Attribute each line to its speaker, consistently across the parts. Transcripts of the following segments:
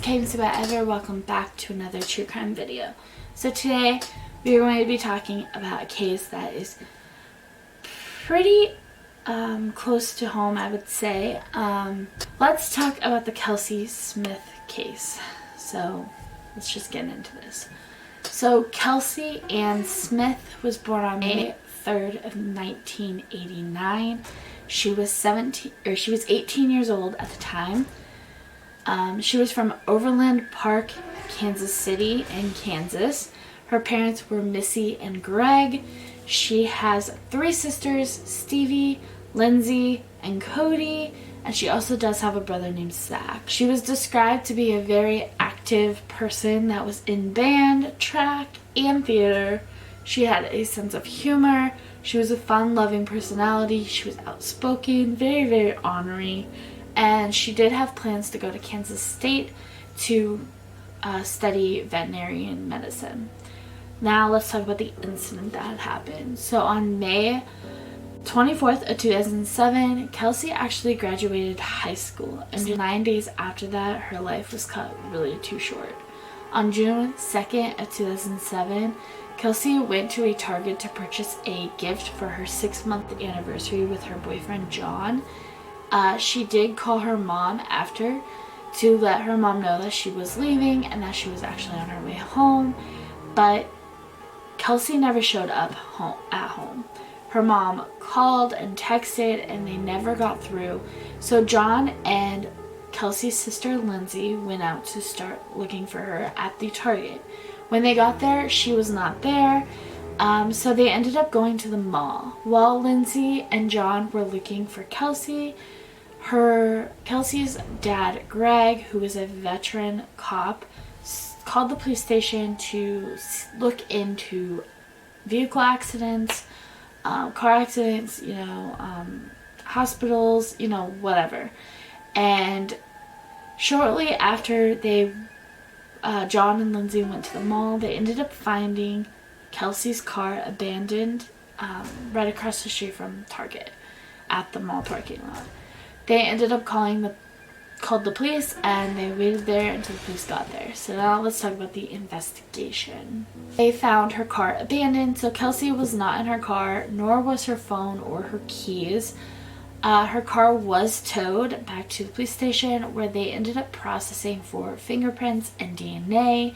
Speaker 1: KMCers, welcome back to another true crime video. So today we are going to be talking about a case that is pretty close to home, I would say. Let's talk about the Kelsey Smith case. So let's just get into this. So Kelsey Ann Smith was born on May 3rd of 1989. She was 18 years old at the time. She was from Overland Park, Kansas City in Kansas. Her parents were Missy and Greg. She has 3 sisters, Stevie, Lindsay, and Cody, and she also does have a brother named Zach. She was described to be a very active person that was in band, track, and theater. She had a sense of humor. She was a fun-loving personality. She was outspoken, very, very ornery. And she did have plans to go to Kansas State to study veterinary medicine. Now let's talk about the incident that had happened. So on May 24th of 2007, Kelsey actually graduated high school. And 9 days after that, her life was cut really too short. On June 2nd of 2007, Kelsey went to a Target to purchase a gift for her 6-month anniversary with her boyfriend John. She did call her mom after to let her mom know that she was leaving and that she was actually on her way home, but Kelsey never showed up at home. Her mom called and texted and they never got through, so John and Kelsey's sister Lindsay went out to start looking for her at the Target. When they got there, she was not there. So they ended up going to the mall. While Lindsay and John were looking for Kelsey's dad, Greg, who was a veteran cop, called the police station to look into vehicle accidents, car accidents, hospitals, whatever. And shortly after John and Lindsay went to the mall, they ended up finding Kelsey's car abandoned right across the street from Target at the mall parking lot. They ended up called the police, and they waited there until the police got there. So now let's talk about the investigation. They found her car abandoned, so Kelsey was not in her car, nor was her phone or her keys. Her car was towed back to the police station, where they ended up processing for fingerprints and DNA.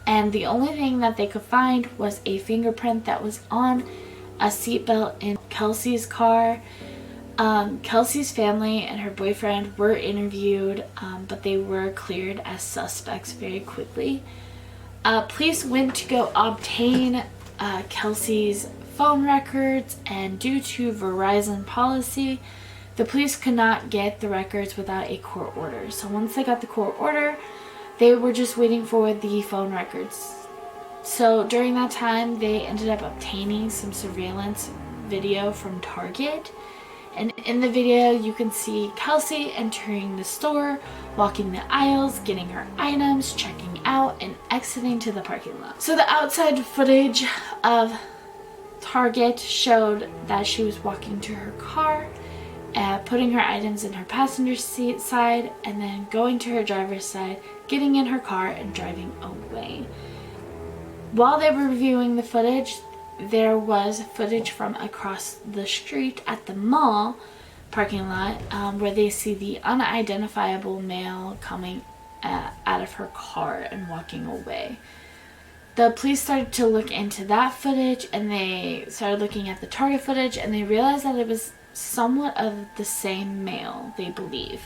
Speaker 1: And the only thing that they could find was a fingerprint that was on a seatbelt in Kelsey's car. Kelsey's family and her boyfriend were interviewed, but they were cleared as suspects very quickly. Police went to go obtain Kelsey's phone records, and due to Verizon policy, the police could not get the records without a court order. So once they got the court order, they were just waiting for the phone records. So during that time, they ended up obtaining some surveillance video from Target. And in the video, you can see Kelsey entering the store, walking the aisles, getting her items, checking out, and exiting to the parking lot. So the outside footage of Target showed that she was walking to her car, putting her items in her passenger seat side, and then going to her driver's side, getting in her car, and driving away. While they were reviewing the footage, there was footage from across the street at the mall parking lot where they see the unidentifiable male coming out of her car and walking away. The police started to look into that footage, and they started looking at the Target footage, and they realized that it was somewhat of the same male, they believe.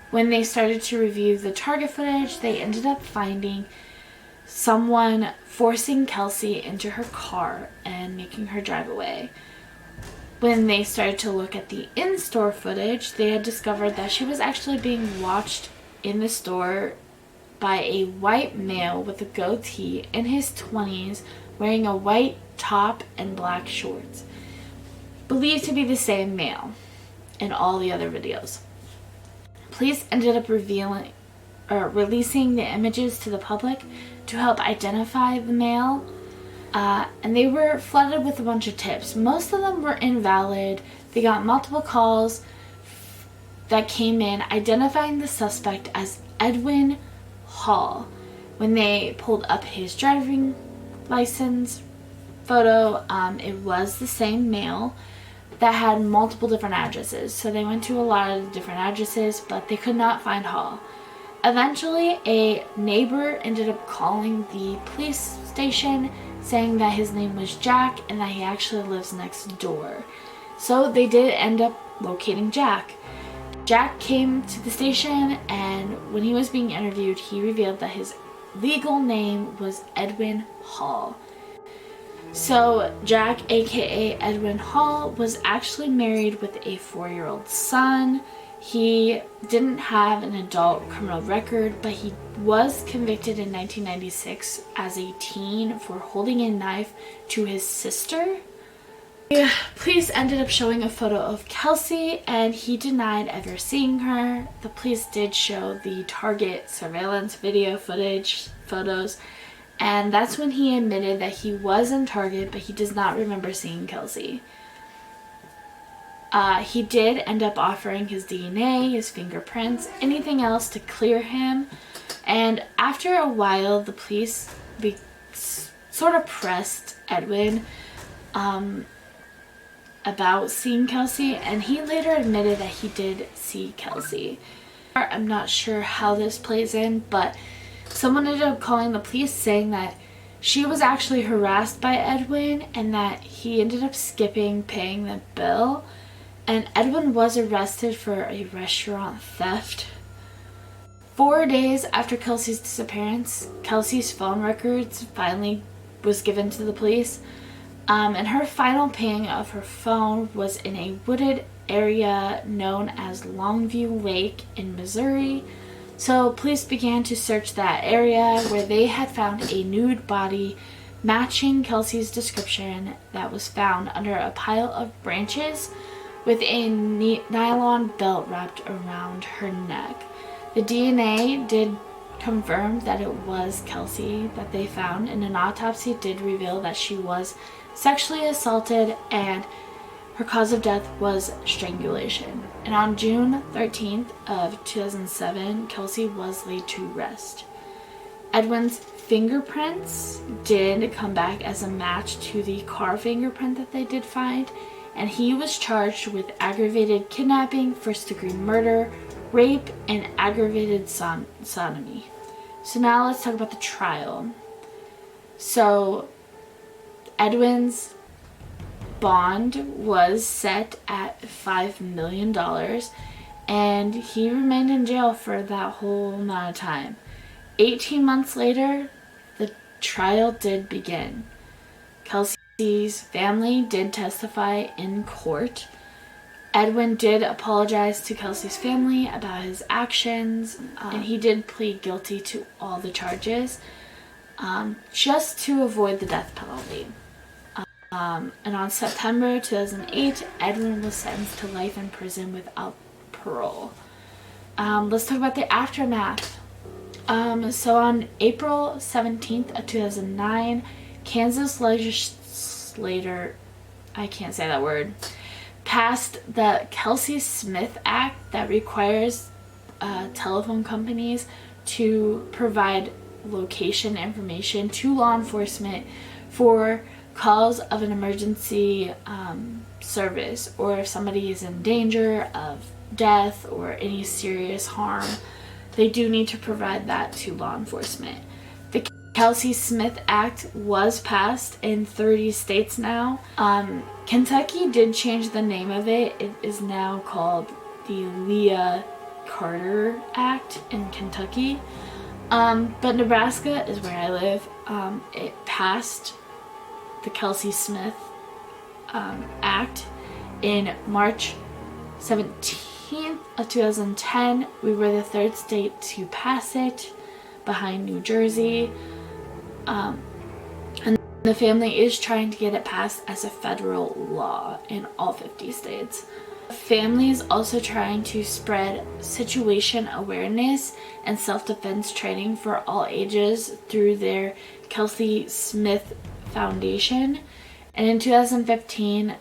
Speaker 1: When they started to review the Target footage, they ended up finding someone forcing Kelsey into her car and making her drive away. When they started to look at the in-store footage, they had discovered that she was actually being watched in the store by a white male with a goatee in his 20s, wearing a white top and black shorts, believed to be the same male in all the other videos. Police ended up releasing the images to the public to help identify the male, and they were flooded with a bunch of tips. Most of them were invalid. They got multiple calls that came in identifying the suspect as Edwin Hall. When they pulled up his driving license photo, it was the same male that had multiple different addresses. So they went to a lot of different addresses, but they could not find Hall. Eventually, a neighbor ended up calling the police station saying that his name was Jack and that he actually lives next door. So they did end up locating Jack. Jack came to the station, and when he was being interviewed, he revealed that his legal name was Edwin Hall. So Jack, aka Edwin Hall, was actually married with a 4-year-old son. He didn't have an adult criminal record, but he was convicted in 1996 as a teen for holding a knife to his sister. The police ended up showing a photo of Kelsey, and he denied ever seeing her. The police did show the Target surveillance video photos, and that's when he admitted that he was in Target, but he does not remember seeing Kelsey. He did end up offering his DNA, his fingerprints, anything else to clear him. And after a while, the police sort of pressed Edwin about seeing Kelsey, and he later admitted that he did see Kelsey. I'm not sure how this plays in, but someone ended up calling the police saying that she was actually harassed by Edwin and that he ended up skipping paying the bill. And Edwin was arrested for a restaurant theft. 4 days after Kelsey's disappearance, Kelsey's phone records finally was given to the police. And her final ping of her phone was in a wooded area known as Longview Lake in Missouri. So police began to search that area, where they had found a nude body matching Kelsey's description that was found under a pile of branches with a nylon belt wrapped around her neck. The DNA did confirm that it was Kelsey that they found, and an autopsy did reveal that she was sexually assaulted and her cause of death was strangulation. And on June 13th of 2007, Kelsey was laid to rest. Edwin's fingerprints did come back as a match to the car fingerprint that they did find, and he was charged with aggravated kidnapping, first-degree murder, rape, and aggravated sodomy. So now let's talk about the trial. So Edwin's bond was set at $5 million, and he remained in jail for that whole amount of time. 18 months later, the trial did begin. Kelsey's family did testify in court. Edwin did apologize to Kelsey's family about his actions, and he did plead guilty to all the charges, just to avoid the death penalty. And on September 2008, Edwin was sentenced to life in prison without parole. Let's talk about the aftermath. So on April 17th of 2009, Kansas legislator, I can't say that word, passed the Kelsey Smith Act that requires telephone companies to provide location information to law enforcement for calls of an emergency service, or if somebody is in danger of death or any serious harm, they do need to provide that to law enforcement. The Kelsey Smith Act was passed in 30 states now. Kentucky did change the name of it. It is now called the Leah Carter Act in Kentucky. But Nebraska is where I live. It passed the Kelsey Smith Act in March 17th of 2010. We were the third state to pass it, behind New Jersey. And the family is trying to get it passed as a federal law in all 50 states. The family is also trying to spread situation awareness and self-defense training for all ages through their Kelsey Smith Foundation. And in 2015,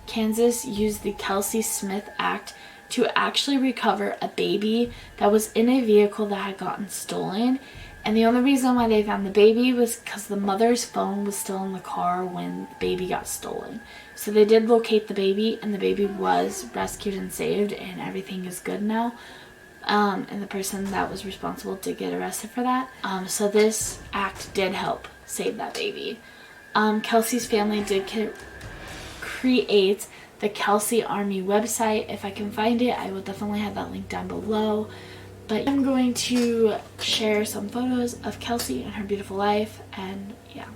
Speaker 1: Kansas used the Kelsey Smith Act to actually recover a baby that was in a vehicle that had gotten stolen. And the only reason why they found the baby was because the mother's phone was still in the car when the baby got stolen. So they did locate the baby, and the baby was rescued and saved, and everything is good now. And the person that was responsible did get arrested for that. So this act did help save that baby. Kelsey's family did create the Kelsey Army website. If I can find it, I will definitely have that link down below. But I'm going to share some photos of Kelsey and her beautiful life, and yeah.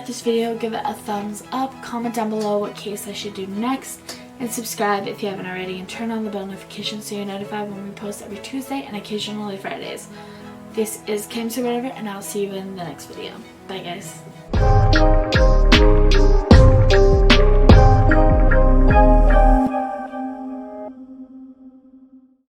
Speaker 1: This video, give it a thumbs up, comment down below what case I should do next, and subscribe if you haven't already, and turn on the bell notifications so you're notified when we post every Tuesday and occasionally Fridays. This is KMCers, and I'll see you in the next video. Bye guys.